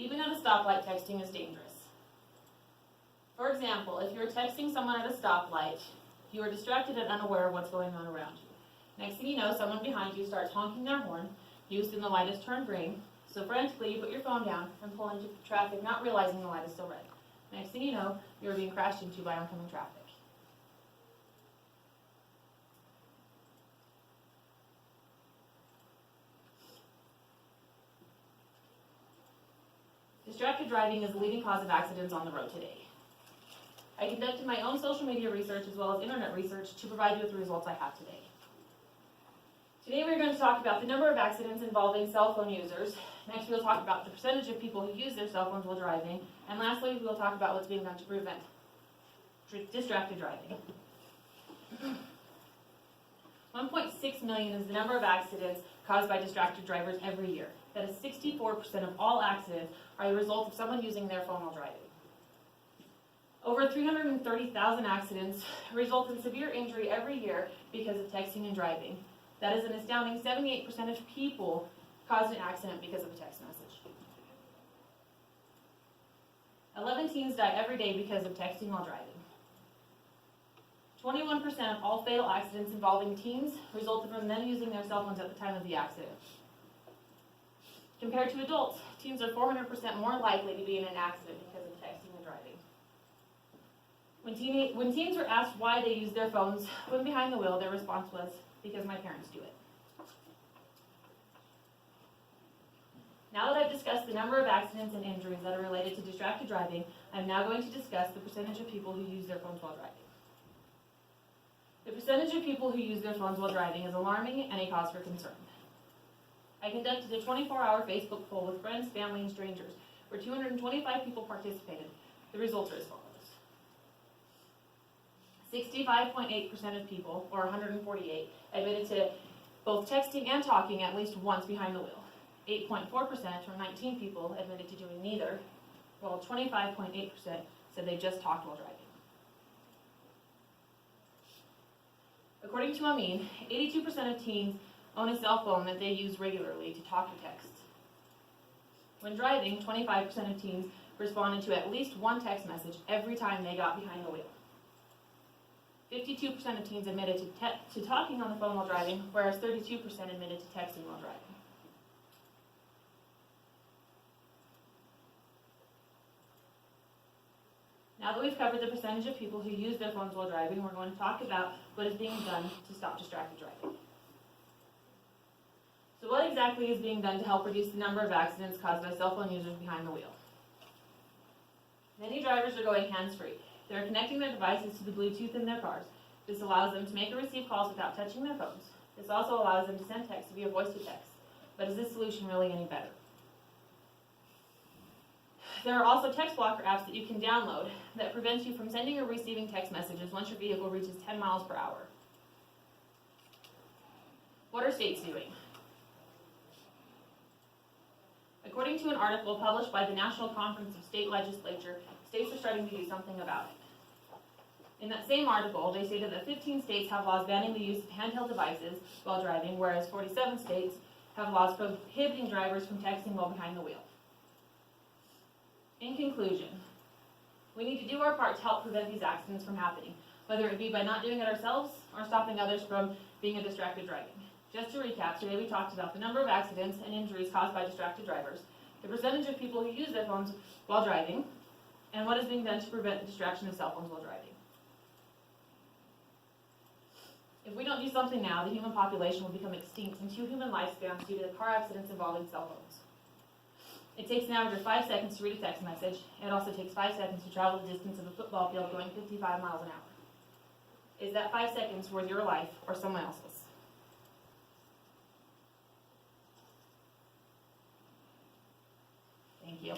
Even at a stoplight, texting is dangerous. For example, if you're texting someone at a stoplight, you are distracted and unaware of what's going on around you. Next thing you know, someone behind you starts honking their horn, used in the light has turned green, so frantically you put your phone down and pull into traffic, not realizing the light is still red. Next thing you know, you're being crashed into by oncoming traffic. Distracted driving is the leading cause of accidents on the road today. I conducted my own social media research as well as internet research to provide you with the results I have today. Today we're going to talk about the number of accidents involving cell phone users. Next we'll talk about the percentage of people who use their cell phones while driving. And lastly we'll talk about what's being done to prevent distracted driving. 1.6 million is the number of accidents caused by distracted drivers every year. That is 64% of all accidents are the result of someone using their phone while driving. Over 330,000 accidents result in severe injury every year because of texting and driving. That is an astounding 78% of people caused an accident because of a text message. 11 teens die every day because of texting while driving. 21% of all fatal accidents involving teens resulted from them using their cell phones at the time of the accident. Compared to adults, teens are 400% more likely to be in an accident because of texting and driving. When teens were asked why they use their phones when behind the wheel, their response was, because my parents do it. Now that I've discussed the number of accidents and injuries that are related to distracted driving, I'm now going to discuss the percentage of people who use their phones while driving. The percentage of people who use their phones while driving is alarming and a cause for concern. I conducted a 24-hour Facebook poll with friends, family, and strangers, where 225 people participated. The results are as follows. 65.8% of people, or 148, admitted to both texting and talking at least once behind the wheel. 8.4%, or 19 people, admitted to doing neither, while 25.8% said they just talked while driving. According to Amin, 82% of teens own a cell phone that they use regularly to talk or text. When driving, 25% of teens responded to at least one text message every time they got behind the wheel. 52% of teens admitted to talking on the phone while driving, whereas 32% admitted to texting while driving. Now that we've covered the percentage of people who use their phones while driving, we're going to talk about what is being done to stop distracted driving. So what exactly is being done to help reduce the number of accidents caused by cell phone users behind the wheel? Many drivers are going hands-free. They're connecting their devices to the Bluetooth in their cars. This allows them to make or receive calls without touching their phones. This also allows them to send text via voice-to-text. But is this solution really any better? There are also text blocker apps that you can download that prevent you from sending or receiving text messages once your vehicle reaches 10 miles per hour. What are states doing? According to an article published by the National Conference of State Legislature, states are starting to do something about it. In that same article, they stated that 15 states have laws banning the use of handheld devices while driving, whereas 47 states have laws prohibiting drivers from texting while behind the wheel. In conclusion, we need to do our part to help prevent these accidents from happening, whether it be by not doing it ourselves or stopping others from being a distracted driving. Just to recap, today we talked about the number of accidents and injuries caused by distracted drivers, the percentage of people who use their phones while driving, and what is being done to prevent the distraction of cell phones while driving. If we don't do something now, the human population will become extinct in 2 human lifespans due to car accidents involving cell phones. It takes an average of 5 seconds to read a text message. It also takes 5 seconds to travel the distance of a football field going 55 miles an hour. Is that 5 seconds worth your life or someone else's? Thank you.